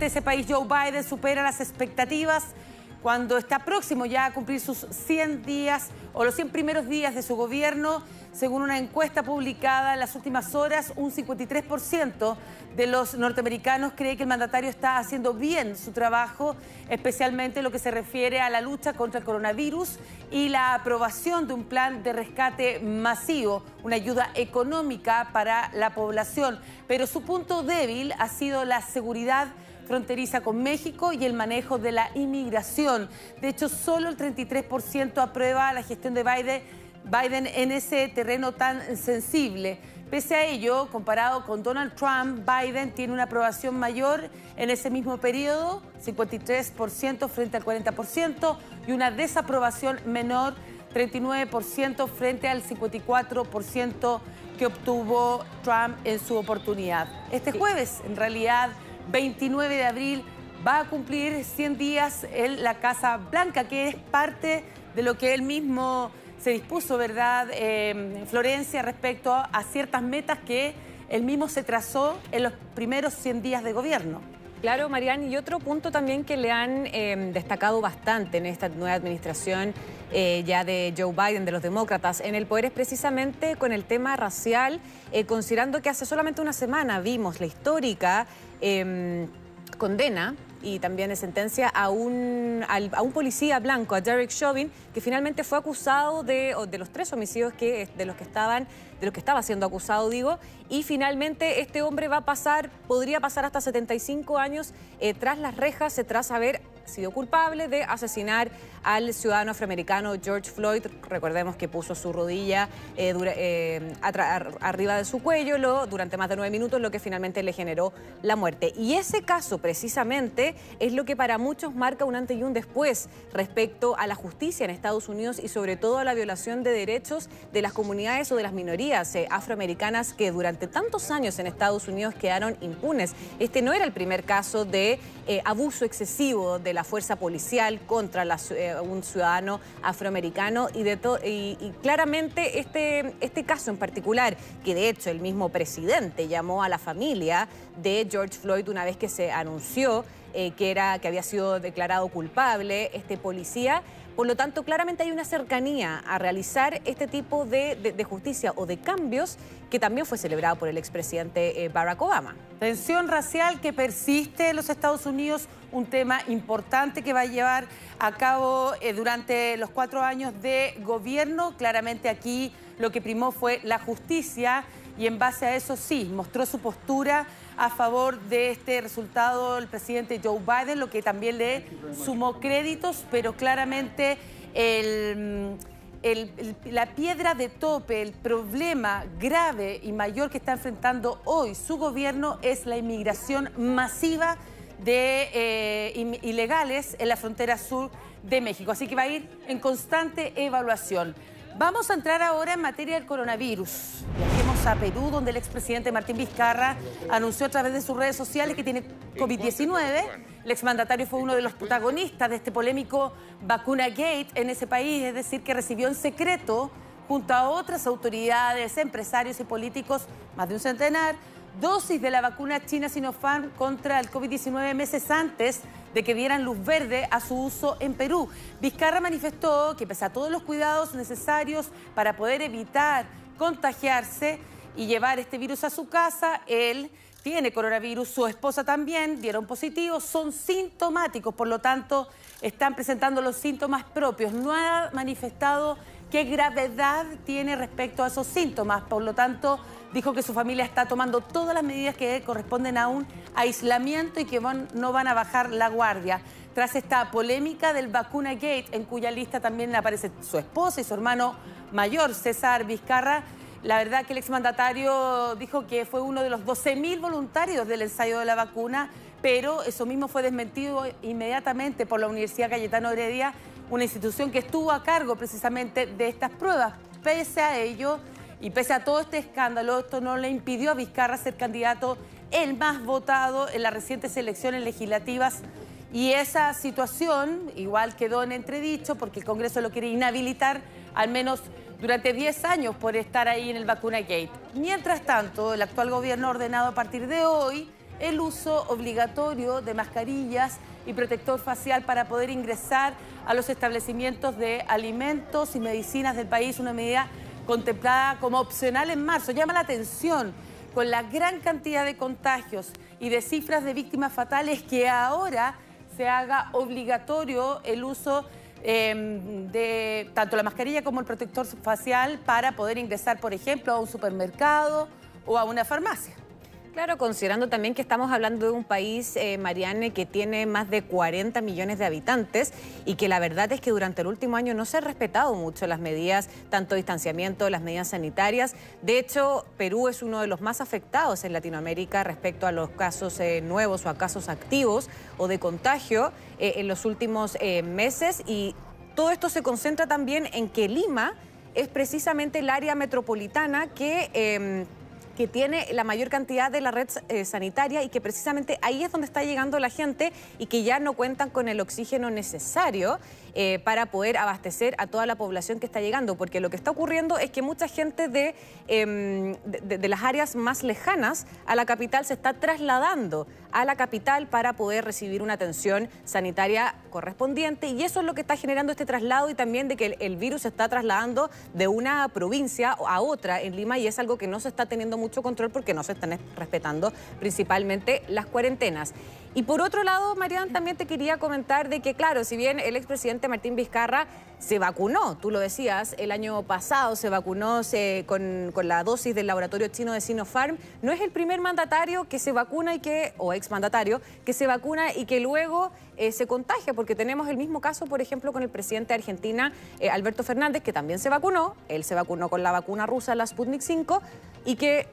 Ese país, Joe Biden, supera las expectativas cuando está próximo ya a cumplir sus 100 días o los 100 primeros días de su gobierno. Según una encuesta publicada en las últimas horas, un 53% de los norteamericanos cree que el mandatario está haciendo bien su trabajo, especialmente en lo que se refiere a la lucha contra el coronavirus y la aprobación de un plan de rescate masivo, una ayuda económica para la población. Pero su punto débil ha sido la seguridad fronteriza con México y el manejo de la inmigración. De hecho, solo el 33% aprueba la gestión de Biden en ese terreno tan sensible. Pese a ello, comparado con Donald Trump, Biden tiene una aprobación mayor en ese mismo periodo, 53% frente al 40%, y una desaprobación menor, 39% frente al 54% que obtuvo Trump en su oportunidad. Este jueves, en realidad, 29 de abril, va a cumplir 100 días en la Casa Blanca, que es parte de lo que él mismo se dispuso, ¿verdad, Florencia, respecto a ciertas metas que él mismo se trazó en los primeros 100 días de gobierno? Claro, Marian, y otro punto también que le han destacado bastante en esta nueva administración ya de Joe Biden, de los demócratas, en el poder es precisamente con el tema racial, considerando que hace solamente una semana vimos la histórica condena y también de sentencia a un policía blanco, a Derek Chauvin, que finalmente fue acusado de los 3 homicidios de los que estaba siendo acusado, digo, y finalmente este hombre podría pasar hasta 75 años tras las rejas, tras haber sido culpable de asesinar al ciudadano afroamericano George Floyd. Recordemos que puso su rodilla arriba de su cuello durante más de 9 minutos, lo que finalmente le generó la muerte. Y ese caso precisamente es lo que para muchos marca un antes y un después respecto a la justicia en Estados Unidos y sobre todo a la violación de derechos de las comunidades o de las minorías afroamericanas que durante tantos años en Estados Unidos quedaron impunes. Este no era el primer caso de abuso excesivo de la fuerza policial contra un ciudadano afroamericano y claramente este caso en particular, que de hecho el mismo presidente llamó a la familia de George Floyd una vez que se anunció que había sido declarado culpable este policía. Por lo tanto, claramente hay una cercanía a realizar este tipo de justicia o de cambios que también fue celebrado por el expresidente Barack Obama. Tensión racial que persiste en los Estados Unidos, un tema importante que va a llevar a cabo durante los 4 años de gobierno. Claramente aquí lo que primó fue la justicia y en base a eso sí, mostró su postura a favor de este resultado el presidente Joe Biden, lo que también le sumó créditos, pero claramente la piedra de tope, el problema grave y mayor que está enfrentando hoy su gobierno es la inmigración masiva de ilegales en la frontera sur de México. Así que va a ir en constante evaluación. Vamos a entrar ahora en materia del coronavirus. Viajemos a Perú, donde el expresidente Martín Vizcarra anunció a través de sus redes sociales que tiene COVID-19. El exmandatario fue uno de los protagonistas de este polémico Vacuna Gate en ese país, es decir, que recibió en secreto, junto a otras autoridades, empresarios y políticos, más de un centenar, dosis de la vacuna china Sinopharm contra el COVID-19 meses antes de que dieran luz verde a su uso en Perú. Vizcarra manifestó que pese a todos los cuidados necesarios para poder evitar contagiarse y llevar este virus a su casa, él tiene coronavirus, su esposa también, dieron positivos, son sintomáticos, por lo tanto están presentando los síntomas propios. No ha manifestado qué gravedad tiene respecto a esos síntomas, por lo tanto dijo que su familia está tomando todas las medidas que corresponden a un aislamiento y que no van a bajar la guardia. Tras esta polémica del Vacuna Gate, en cuya lista también aparece su esposa y su hermano mayor, César Vizcarra, la verdad que el exmandatario dijo que fue uno de los 12.000 voluntarios del ensayo de la vacuna, pero eso mismo fue desmentido inmediatamente por la Universidad Cayetano Heredia, una institución que estuvo a cargo precisamente de estas pruebas. Pese a ello y pese a todo este escándalo, esto no le impidió a Vizcarra ser candidato el más votado en las recientes elecciones legislativas. Y esa situación igual quedó en entredicho porque el Congreso lo quiere inhabilitar al menos durante 10 años por estar ahí en el Vacuna Gate. Mientras tanto, el actual gobierno ha ordenado a partir de hoy el uso obligatorio de mascarillas y protector facial para poder ingresar a los establecimientos de alimentos y medicinas del país, una medida contemplada como opcional en marzo. Llama la atención con la gran cantidad de contagios y de cifras de víctimas fatales que ahora se haga obligatorio el uso de tanto la mascarilla como el protector facial para poder ingresar, por ejemplo, a un supermercado o a una farmacia. Claro, considerando también que estamos hablando de un país, Marianne, que tiene más de 40 millones de habitantes y que la verdad es que durante el último año no se han respetado mucho las medidas, tanto de distanciamiento, las medidas sanitarias. De hecho, Perú es uno de los más afectados en Latinoamérica respecto a los casos nuevos o a casos activos o de contagio en los últimos meses, y todo esto se concentra también en que Lima es precisamente el área metropolitana que tiene la mayor cantidad de la red sanitaria, y que precisamente ahí es donde está llegando la gente y que ya no cuentan con el oxígeno necesario para poder abastecer a toda la población que está llegando, porque lo que está ocurriendo es que mucha gente de las áreas más lejanas a la capital se está trasladando a la capital para poder recibir una atención sanitaria correspondiente, y eso es lo que está generando este traslado, y también de que el virus se está trasladando de una provincia a otra en Lima, y es algo que no se está teniendo mucho control porque no se están respetando principalmente las cuarentenas. Y por otro lado, Marian, también te quería comentar de que, claro, si bien el expresidente Martín Vizcarra se vacunó, tú lo decías, el año pasado se vacunó con la dosis del laboratorio chino de Sinopharm, no es el primer mandatario que se vacuna o exmandatario que se vacuna y que luego se contagia, porque tenemos el mismo caso, por ejemplo, con el presidente de Argentina, Alberto Fernández, que también se vacunó. Él se vacunó con la vacuna rusa, la Sputnik 5, y que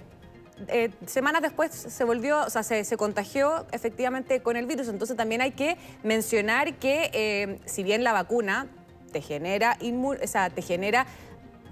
semanas después se contagió efectivamente con el virus. Entonces también hay que mencionar que si bien la vacuna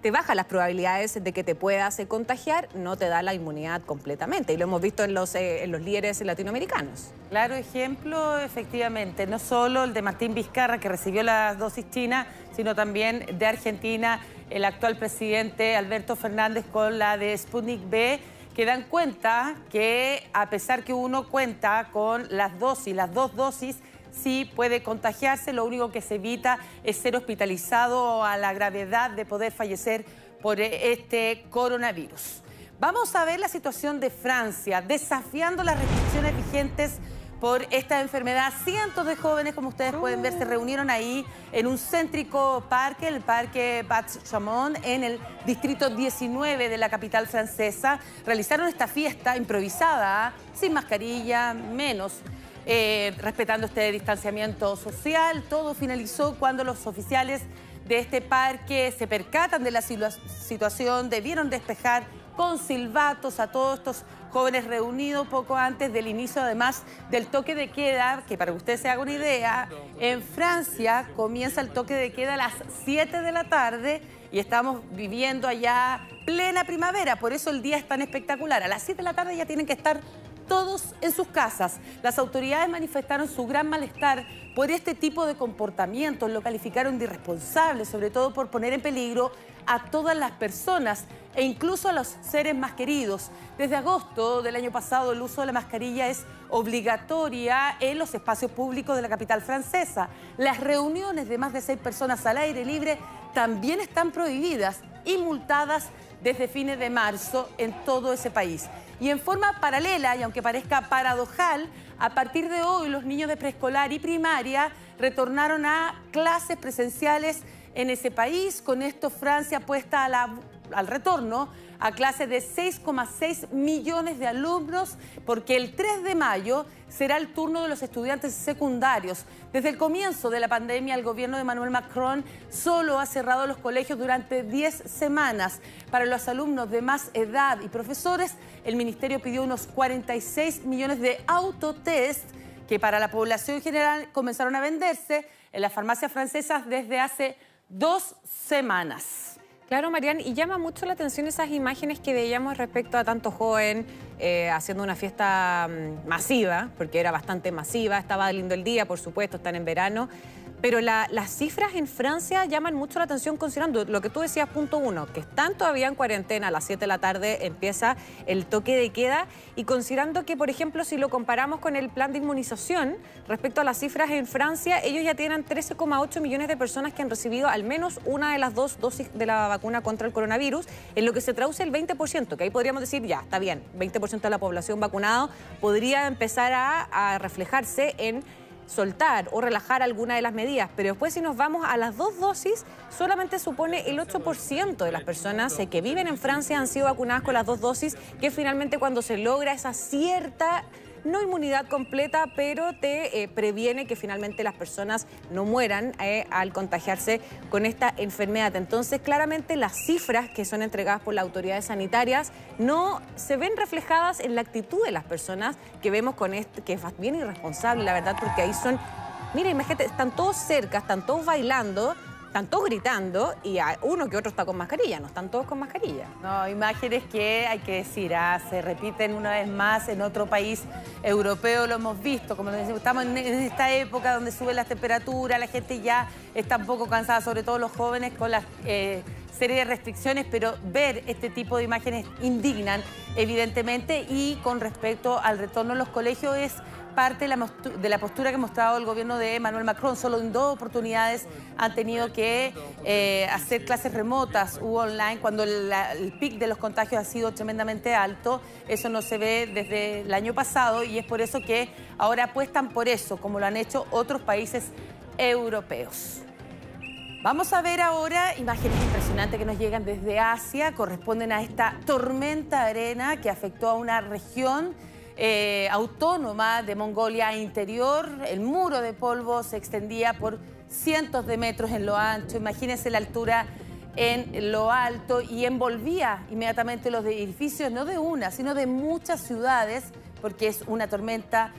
te baja las probabilidades de que te puedas contagiar, no te da la inmunidad completamente. Y lo hemos visto en los líderes latinoamericanos. Claro ejemplo, efectivamente, no solo el de Martín Vizcarra, que recibió la dosis china, sino también de Argentina, el actual presidente Alberto Fernández con la de Sputnik V, que dan cuenta que a pesar que uno cuenta con las dos dosis, sí puede contagiarse. Lo único que se evita es ser hospitalizado a la gravedad de poder fallecer por este coronavirus. Vamos a ver la situación de Francia, desafiando las restricciones vigentes por esta enfermedad. Cientos de jóvenes, como ustedes pueden ver, se reunieron ahí en un céntrico parque, el Parque Bat-Chamon, en el distrito 19 de la capital francesa. Realizaron esta fiesta improvisada, sin mascarilla, respetando este distanciamiento social. Todo finalizó cuando los oficiales de este parque se percatan de la situación, debieron despejar con silbatos a todos estos jóvenes reunidos poco antes del inicio, además del toque de queda, que para que usted se haga una idea, en Francia comienza el toque de queda a las 7 de la tarde y estamos viviendo allá plena primavera, por eso el día es tan espectacular. A las 7 de la tarde ya tienen que estar todos en sus casas. Las autoridades manifestaron su gran malestar por este tipo de comportamientos, lo calificaron de irresponsable, sobre todo por poner en peligro a todas las personas e incluso a los seres más queridos. Desde agosto del año pasado, el uso de la mascarilla es obligatoria en los espacios públicos de la capital francesa. Las reuniones de más de 6 personas al aire libre también están prohibidas y multadas desde fines de marzo en todo ese país. Y en forma paralela, y aunque parezca paradojal, a partir de hoy los niños de preescolar y primaria retornaron a clases presenciales en ese país. Con esto Francia apuesta al retorno a clases de 6,6 millones de alumnos, porque el 3 de mayo será el turno de los estudiantes secundarios. Desde el comienzo de la pandemia, el gobierno de Emmanuel Macron solo ha cerrado los colegios durante 10 semanas. Para los alumnos de más edad y profesores, el ministerio pidió unos 46 millones de autotest que para la población general comenzaron a venderse en las farmacias francesas desde hace 2 semanas. Claro, Marian, y llama mucho la atención esas imágenes que veíamos respecto a tanto joven haciendo una fiesta masiva, porque era bastante masiva, estaba lindo el día, por supuesto, están en verano, Pero las cifras en Francia llaman mucho la atención considerando lo que tú decías, punto uno, que están todavía en cuarentena, a las 7 de la tarde empieza el toque de queda, y considerando que, por ejemplo, si lo comparamos con el plan de inmunización, respecto a las cifras en Francia, ellos ya tienen 13,8 millones de personas que han recibido al menos una de las 2 dosis de la vacuna contra el coronavirus, en lo que se traduce el 20%, que ahí podríamos decir, ya, está bien, 20% de la población vacunada podría empezar a reflejarse en soltar o relajar alguna de las medidas, pero después si nos vamos a las 2 dosis, solamente supone el 8% de las personas que viven en Francia han sido vacunadas con las 2 dosis, que finalmente cuando se logra esa cierta, no inmunidad completa, pero te previene que finalmente las personas no mueran al contagiarse con esta enfermedad. Entonces, claramente las cifras que son entregadas por las autoridades sanitarias no se ven reflejadas en la actitud de las personas que vemos con esto, que es bien irresponsable, la verdad, porque ahí son, mira, imagínate, están todos cerca, están todos bailando, están todos gritando y uno que otro está con mascarilla, no están todos con mascarilla. No, imágenes que hay que decir, se repiten una vez más en otro país europeo, lo hemos visto, como decimos, estamos en esta época donde suben las temperaturas, la gente ya está un poco cansada, sobre todo los jóvenes con las serie de restricciones, pero ver este tipo de imágenes indignan, evidentemente, y con respecto al retorno a los colegios es parte de la postura que ha mostrado el gobierno de Emmanuel Macron. Solo en 2 oportunidades han tenido que hacer clases remotas u online cuando el pic de los contagios ha sido tremendamente alto. Eso no se ve desde el año pasado y es por eso que ahora apuestan por eso, como lo han hecho otros países europeos. Vamos a ver ahora imágenes impresionantes que nos llegan desde Asia, corresponden a esta tormenta de arena que afectó a una región autónoma de Mongolia interior. El muro de polvo se extendía por cientos de metros en lo ancho, imagínense la altura en lo alto, y envolvía inmediatamente los edificios, no de una, sino de muchas ciudades, porque es una tormenta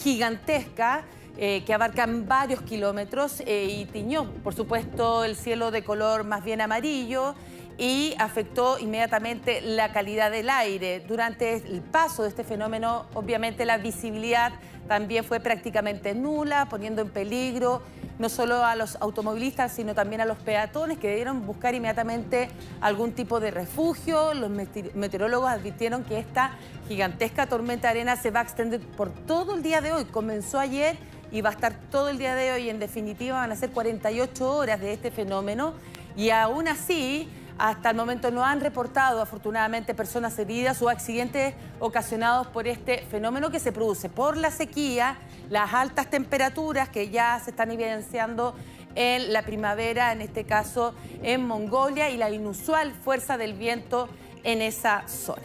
gigantesca que abarca varios kilómetros y tiñó, por supuesto, el cielo de color más bien amarillo, y afectó inmediatamente la calidad del aire. Durante el paso de este fenómeno, obviamente la visibilidad también fue prácticamente nula, poniendo en peligro no solo a los automovilistas, sino también a los peatones, que debieron buscar inmediatamente algún tipo de refugio. Los meteorólogos advirtieron que esta gigantesca tormenta de arena se va a extender por todo el día de hoy. Comenzó ayer y va a estar todo el día de hoy. En definitiva, van a ser 48 horas de este fenómeno, y aún así, hasta el momento no han reportado, afortunadamente, personas heridas o accidentes ocasionados por este fenómeno que se produce por la sequía, las altas temperaturas que ya se están evidenciando en la primavera, en este caso en Mongolia, y la inusual fuerza del viento en esa zona.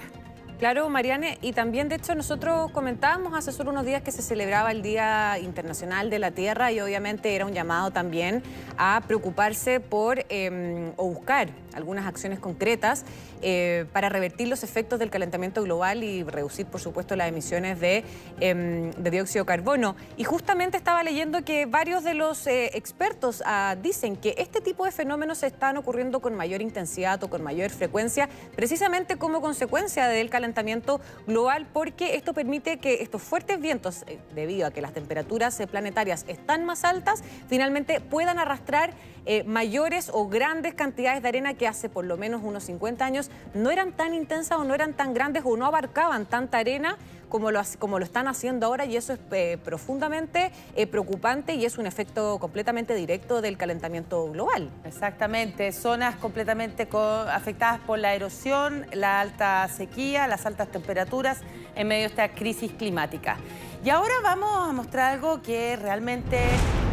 Claro, Mariane, y también de hecho nosotros comentábamos hace solo unos días que se celebraba el Día Internacional de la Tierra, y obviamente era un llamado también a preocuparse por o buscar algunas acciones concretas para revertir los efectos del calentamiento global y reducir, por supuesto, las emisiones de dióxido de carbono. Y justamente estaba leyendo que varios de los expertos dicen que este tipo de fenómenos están ocurriendo con mayor intensidad o con mayor frecuencia, precisamente como consecuencia del calentamiento global, porque esto permite que estos fuertes vientos, debido a que las temperaturas planetarias están más altas, finalmente puedan arrastrar mayores o grandes cantidades de arena que hace por lo menos unos 50 años no eran tan intensas o no eran tan grandes o no abarcaban tanta arena como lo están haciendo ahora, y eso es profundamente preocupante y es un efecto completamente directo del calentamiento global. Exactamente, zonas completamente afectadas por la erosión, la alta sequía, las altas temperaturas en medio de esta crisis climática. Y ahora vamos a mostrar algo que realmente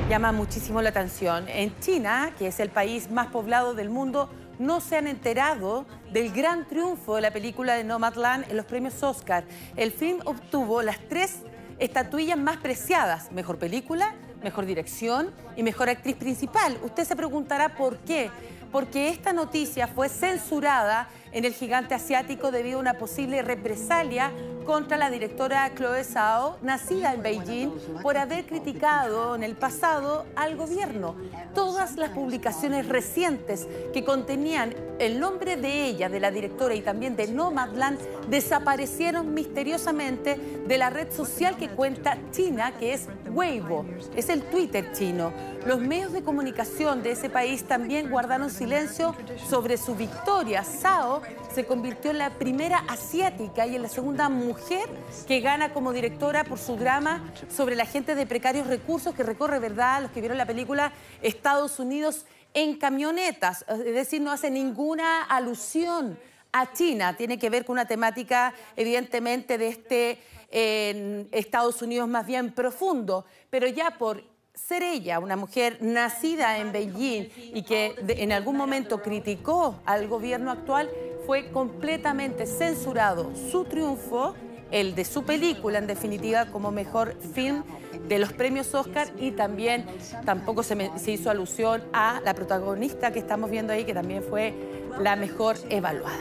llama muchísimo la atención. En China, que es el país más poblado del mundo, no se han enterado del gran triunfo de la película de Nomadland en los premios Oscar. El film obtuvo las 3 estatuillas más preciadas: mejor película, mejor dirección y mejor actriz principal. Usted se preguntará por qué. Porque esta noticia fue censurada en el gigante asiático debido a una posible represalia contra la directora Chloe Zhao, nacida en Beijing, por haber criticado en el pasado al gobierno. Todas las publicaciones recientes que contenían el nombre de ella, de la directora, y también de Nomadland, desaparecieron misteriosamente de la red social que cuenta China, que es Weibo, es el Twitter chino. Los medios de comunicación de ese país también guardaron silencio sobre su victoria. Zhao se convirtió en la primera asiática y en la segunda mujer que gana como directora por su drama sobre la gente de precarios recursos que recorre, ¿verdad?, los que vieron la película, Estados Unidos en camionetas. Es decir, no hace ninguna alusión a China. Tiene que ver con una temática, evidentemente, de en Estados Unidos más bien profundo, pero ya por ser ella una mujer nacida en Beijing y que en algún momento criticó al gobierno actual, fue completamente censurado su triunfo, el de su película, en definitiva, como mejor film de los premios Oscar, y también tampoco se hizo alusión a la protagonista que estamos viendo ahí, que también fue la mejor evaluada.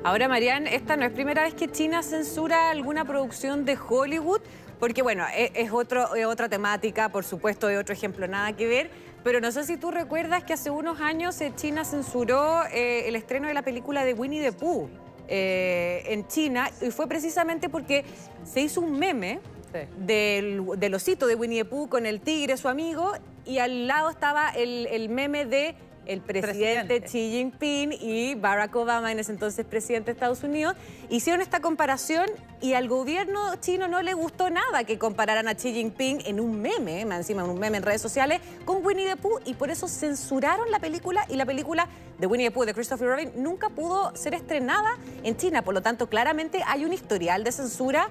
Ahora, Marianne, esta no es primera vez que China censura alguna producción de Hollywood, porque bueno, es otra temática, por supuesto, es otro ejemplo, nada que ver, pero no sé si tú recuerdas que hace unos años China censuró el estreno de la película de Winnie the Pooh en China, y fue precisamente porque se hizo un meme del osito de Winnie the Pooh con el tigre, su amigo, y al lado estaba el meme de el presidente Xi Jinping y Barack Obama, en ese entonces presidente de Estados Unidos. Hicieron esta comparación y al gobierno chino no le gustó nada que compararan a Xi Jinping en un meme, más encima un meme en redes sociales, con Winnie the Pooh, y por eso censuraron la película, y la película de Winnie the Pooh de Christopher Robin nunca pudo ser estrenada en China. Por lo tanto, claramente hay un historial de censura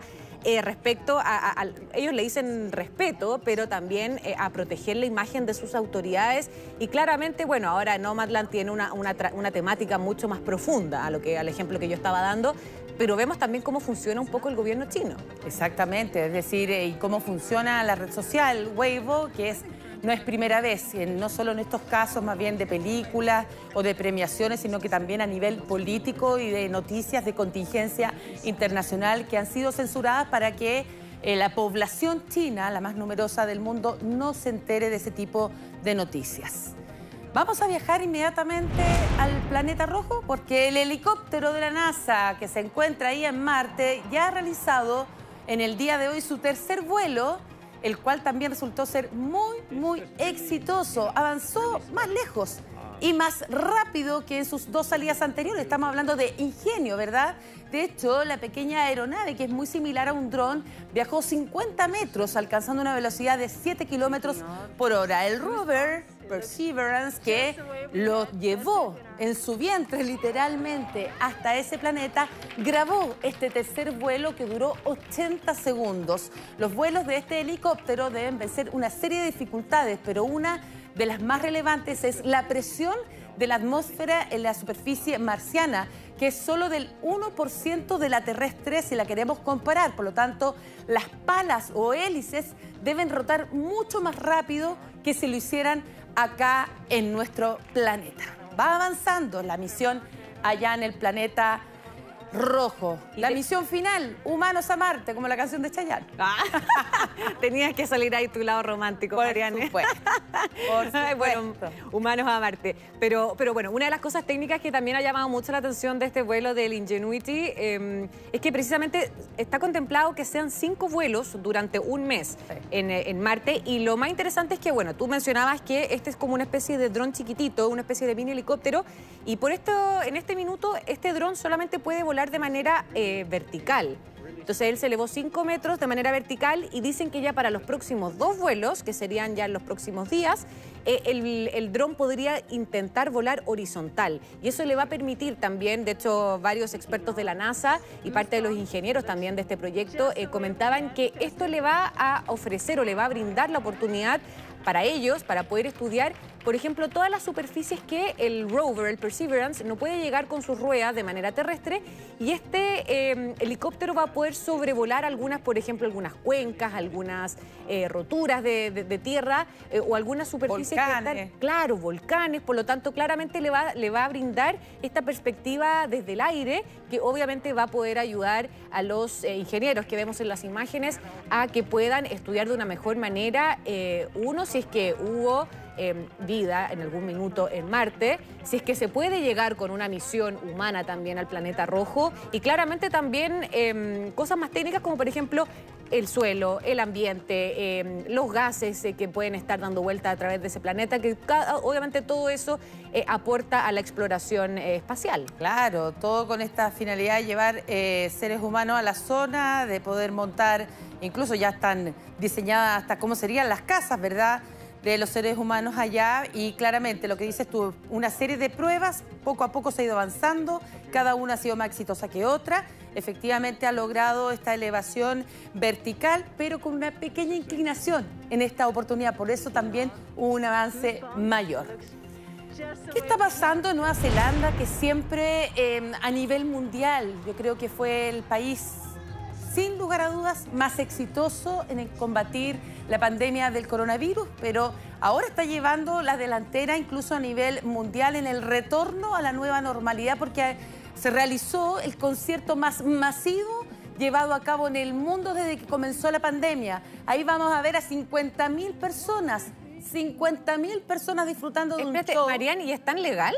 respecto a ellos le dicen respeto, pero también a proteger la imagen de sus autoridades. Y claramente, bueno, ahora Nomadland tiene una temática mucho más profunda al ejemplo que yo estaba dando, pero vemos también cómo funciona un poco el gobierno chino. Exactamente, es decir, y cómo funciona la red social Weibo, que no es primera vez, no solo en estos casos más bien de películas o de premiaciones, sino que también a nivel político y de noticias de contingencia internacional que han sido censuradas para que la población china, la más numerosa del mundo, no se entere de ese tipo de noticias. Vamos a viajar inmediatamente al planeta rojo porque el helicóptero de la NASA que se encuentra ahí en Marte ya ha realizado en el día de hoy su tercer vuelo, el cual también resultó ser muy exitoso. Avanzó más lejos y más rápido que en sus dos salidas anteriores. Estamos hablando de ingenio, ¿verdad? De hecho, la pequeña aeronave, que es muy similar a un dron, viajó 50 metros, alcanzando una velocidad de 7 kilómetros por hora. El rover Perseverance, que lo llevó en su vientre literalmente hasta ese planeta, grabó este tercer vuelo que duró 80 segundos. Los vuelos de este helicóptero deben vencer una serie de dificultades, pero una de las más relevantes es la presión de la atmósfera en la superficie marciana, que es solo del 1% de la terrestre si la queremos comparar. Por lo tanto, las palas o hélices deben rotar mucho más rápido que si lo hicieran acá en nuestro planeta. Va avanzando la misión allá en el planeta rojo. La misión final, humanos a Marte, como la canción de Chayanne. Tenías que salir ahí tu lado romántico, Marianne. Por supuesto. Bueno, humanos a Marte. Pero bueno, una de las cosas técnicas que también ha llamado mucho la atención de este vuelo del Ingenuity es que precisamente está contemplado que sean 5 vuelos durante un mes en Marte. Y lo más interesante es que, bueno, tú mencionabas que este es como una especie de dron chiquitito, una especie de mini helicóptero, y por esto, en este minuto, este dron solamente puede volar de manera vertical. Entonces él se elevó 5 metros de manera vertical y dicen que ya para los próximos 2 vuelos, que serían ya en los próximos días, el dron podría intentar volar horizontal. Y eso le va a permitir también, de hecho, varios expertos de la NASA y parte de los ingenieros también de este proyecto comentaban que esto le va a ofrecer o le va a brindar la oportunidad para ellos, para poder estudiar, por ejemplo, todas las superficies que el rover, el Perseverance, no puede llegar con sus ruedas de manera terrestre, y este helicóptero va a poder sobrevolar algunas, por ejemplo, algunas cuencas, algunas roturas de tierra o algunas superficies que están, claro, volcanes. Por lo tanto, claramente le va a brindar esta perspectiva desde el aire, que obviamente va a poder ayudar a los ingenieros que vemos en las imágenes a que puedan estudiar de una mejor manera, si es que hubo vida en algún minuto en Marte, si es que se puede llegar con una misión humana también al planeta rojo y claramente también cosas más técnicas como por ejemplo el suelo, el ambiente, los gases que pueden estar dando vuelta a través de ese planeta, que obviamente todo eso aporta a la exploración espacial. Claro, todo con esta finalidad de llevar seres humanos a la zona, de poder montar, incluso ya están diseñadas hasta cómo serían las casas, ¿verdad?, de los seres humanos allá, y claramente lo que dices tú, una serie de pruebas, poco a poco se ha ido avanzando, cada una ha sido más exitosa que otra, efectivamente ha logrado esta elevación vertical, pero con una pequeña inclinación en esta oportunidad, por eso también hubo un avance mayor. ¿Qué está pasando en Nueva Zelanda? Que siempre a nivel mundial, yo creo que fue el país sin lugar a dudas más exitoso en el combatir la pandemia del coronavirus, pero ahora está llevando la delantera incluso a nivel mundial en el retorno a la nueva normalidad, porque se realizó el concierto más masivo llevado a cabo en el mundo desde que comenzó la pandemia. Ahí vamos a ver a 50.000 personas, 50.000 personas disfrutando de un show. Marian, ¿y es tan legal?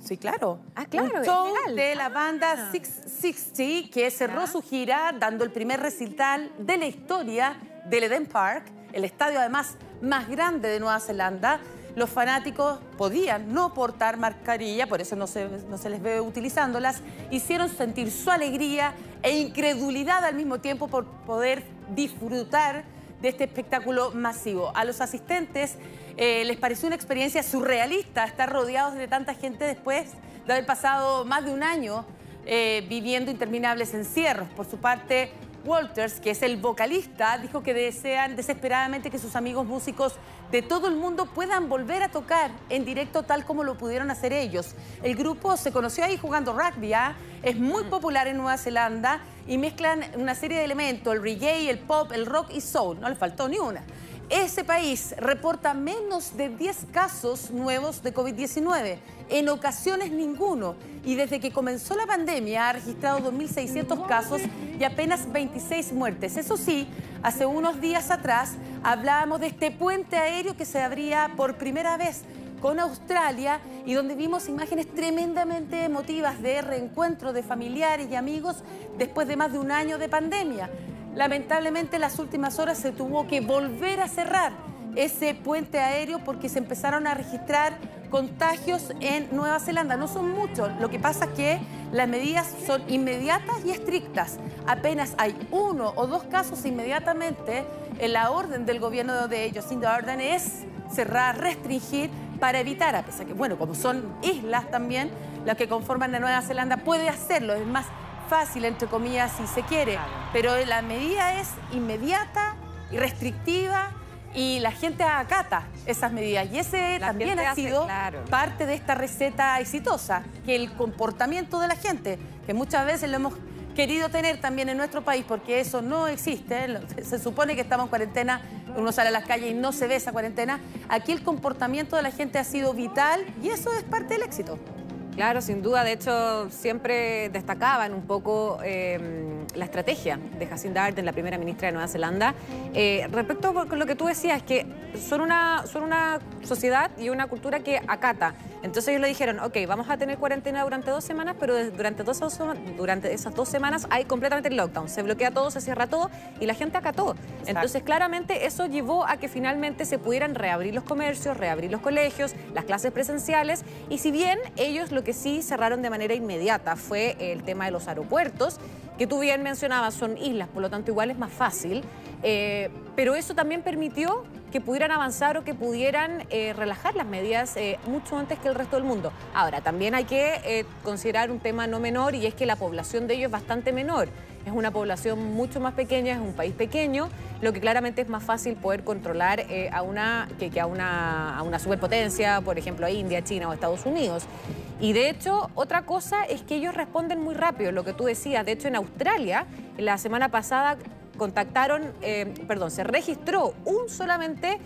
Sí, claro. Ah, claro, un show es legal. de la banda 660 que cerró su gira dando el primer recital de la historia del Eden Park, el estadio además más grande de Nueva Zelanda. Los fanáticos podían no portar mascarilla, por eso no se les ve utilizándolas. Hicieron sentir su alegría e incredulidad al mismo tiempo por poder disfrutar de este espectáculo masivo. A los asistentes les pareció una experiencia surrealista estar rodeados de tanta gente después de haber pasado más de un año viviendo interminables encierros. Por su parte, Walters, que es el vocalista, dijo que desean desesperadamente que sus amigos músicos de todo el mundo puedan volver a tocar en directo tal como lo pudieron hacer ellos. El grupo se conoció ahí jugando rugby, es muy popular en Nueva Zelanda y mezclan una serie de elementos, el reggae, el pop, el rock y soul, no le faltó ni una. Ese país reporta menos de 10 casos nuevos de COVID-19, en ocasiones ninguno. Y desde que comenzó la pandemia ha registrado 2.600 casos y apenas 26 muertes. Eso sí, hace unos días atrás hablábamos de este puente aéreo que se abría por primera vez con Australia y donde vimos imágenes tremendamente emotivas de reencuentro de familiares y amigos después de más de un año de pandemia. Lamentablemente en las últimas horas se tuvo que volver a cerrar ese puente aéreo porque se empezaron a registrar contagios en Nueva Zelanda. No son muchos, lo que pasa es que las medidas son inmediatas y estrictas. Apenas hay 1 o 2 casos inmediatamente, la orden del gobierno de Jacinda Ardern es cerrar, restringir para evitar, a pesar que, bueno, como son islas también, las que conforman la Nueva Zelanda, puede hacerlo, es más fácil, entre comillas, si se quiere, pero la medida es inmediata y restrictiva y la gente acata esas medidas. Y ese también ha sido parte de esta receta exitosa, que el comportamiento de la gente, que muchas veces lo hemos querido tener también en nuestro país, porque eso no existe, se supone que estamos en cuarentena, uno sale a las calles y no se ve esa cuarentena. Aquí el comportamiento de la gente ha sido vital y eso es parte del éxito. Claro, sin duda. De hecho, siempre destacaban un poco la estrategia de Jacinda Ardern, la primera ministra de Nueva Zelanda, respecto a lo que tú decías, que son una sociedad y una cultura que acata. Entonces ellos le dijeron, ok, vamos a tener cuarentena durante 2 semanas, pero durante esas 2 semanas hay completamente el lockdown. Se bloquea todo, se cierra todo y la gente acató. Exacto. Entonces, claramente eso llevó a que finalmente se pudieran reabrir los comercios, reabrir los colegios, las clases presenciales. Y si bien ellos lo que sí cerraron de manera inmediata fue el tema de los aeropuertos, que tú bien mencionabas, son islas, por lo tanto igual es más fácil, pero eso también permitió que pudieran avanzar o que pudieran relajar las medidas mucho antes que el resto del mundo. Ahora, también hay que considerar un tema no menor y es que la población de ellos es bastante menor. Es una población mucho más pequeña, es un país pequeño, lo que claramente es más fácil poder controlar a una superpotencia, por ejemplo, a India, China o Estados Unidos. Y de hecho, otra cosa es que ellos responden muy rápido, lo que tú decías. De hecho, en Australia, la semana pasada se registró un solamente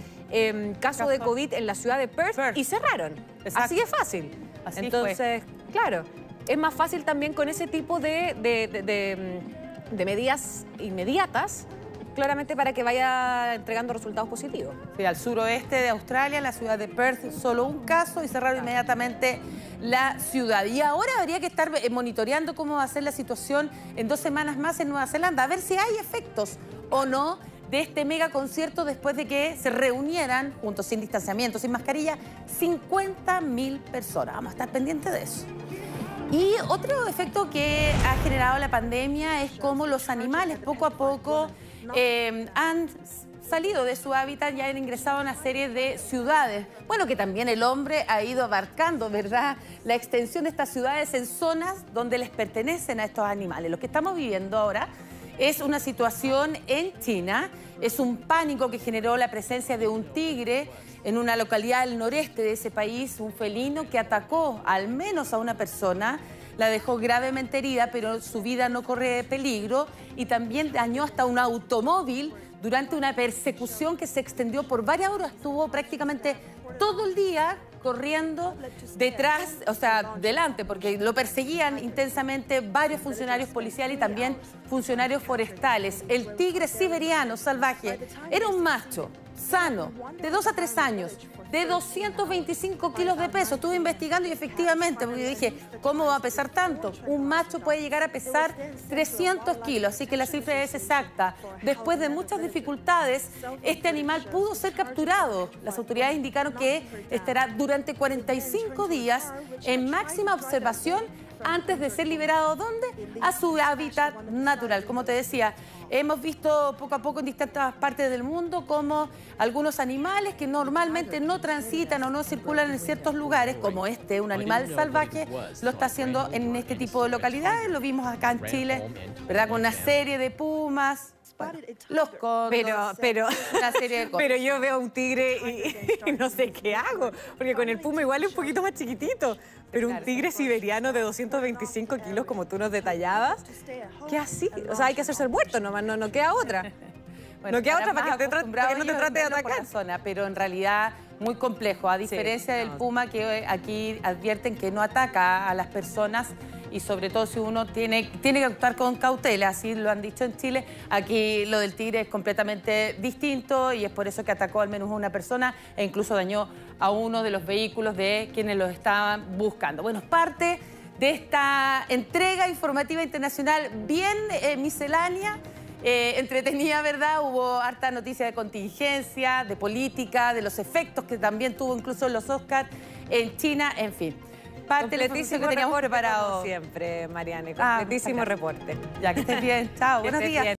caso de COVID en la ciudad de Perth y cerraron. Exacto. Así es fácil. Así entonces, claro, es más fácil también con ese tipo de medidas inmediatas claramente para que vaya entregando resultados positivos. Sí, al suroeste de Australia, la ciudad de Perth, solo un caso y cerraron inmediatamente la ciudad. Y ahora habría que estar monitoreando cómo va a ser la situación en 2 semanas más en Nueva Zelanda, a ver si hay efectos o no de este mega concierto después de que se reunieran, juntos, sin distanciamiento, sin mascarilla, 50.000 personas. Vamos a estar pendientes de eso. Y otro efecto que ha generado la pandemia es cómo los animales poco a poco han salido de su hábitat y han ingresado a una serie de ciudades. Bueno, que también el hombre ha ido abarcando, ¿verdad?, la extensión de estas ciudades en zonas donde les pertenecen a estos animales. Lo que estamos viviendo ahora es una situación en China, es un pánico que generó la presencia de un tigre en una localidad del noreste de ese país, un felino que atacó al menos a una persona, la dejó gravemente herida, pero su vida no corre peligro, y también dañó hasta un automóvil durante una persecución que se extendió por varias horas. Estuvo prácticamente todo el día corriendo detrás, o sea, delante, porque lo perseguían intensamente varios funcionarios policiales y también funcionarios forestales. El tigre siberiano salvaje era un macho sano, de 2 a 3 años, de 225 kilos de peso. Estuve investigando y efectivamente, porque yo dije, ¿cómo va a pesar tanto? Un macho puede llegar a pesar 300 kilos, así que la cifra es exacta. Después de muchas dificultades, este animal pudo ser capturado. Las autoridades indicaron que estará durante 45 días en máxima observación antes de ser liberado, ¿dónde? A su hábitat natural. Como te decía, hemos visto poco a poco en distintas partes del mundo cómo algunos animales que normalmente no transitan o no circulan en ciertos lugares, como este, un animal salvaje, lo está haciendo en este tipo de localidades. Lo vimos acá en Chile, ¿verdad?, con una serie de pumas, los cóndores, una serie de cosas. Pero yo veo a un tigre y no sé qué hago, porque con el puma igual es un poquito más chiquitito. Pero un tigre siberiano de 225 kilos, como tú nos detallabas, ¿qué así? O sea, hay que hacerse el muerto nomás, no queda otra. Bueno, no queda otra para que no te trate de por atacar. la zona, pero en realidad muy complejo, a diferencia del puma, que aquí advierten que no ataca a las personas y sobre todo si uno tiene que actuar con cautela, así lo han dicho en Chile. Aquí lo del tigre es completamente distinto y es por eso que atacó al menos a una persona e incluso dañó a uno de los vehículos de quienes los estaban buscando. Bueno, es parte de esta entrega informativa internacional bien miscelánea, entretenida, ¿verdad? Hubo harta noticia de contingencia, de política, de los efectos que también tuvo incluso en los Oscars en China, en fin. Parte de la información que teníamos preparado. Como siempre, Mariane, completísimo reporte. Ya, que estés bien. Chao, buenos días.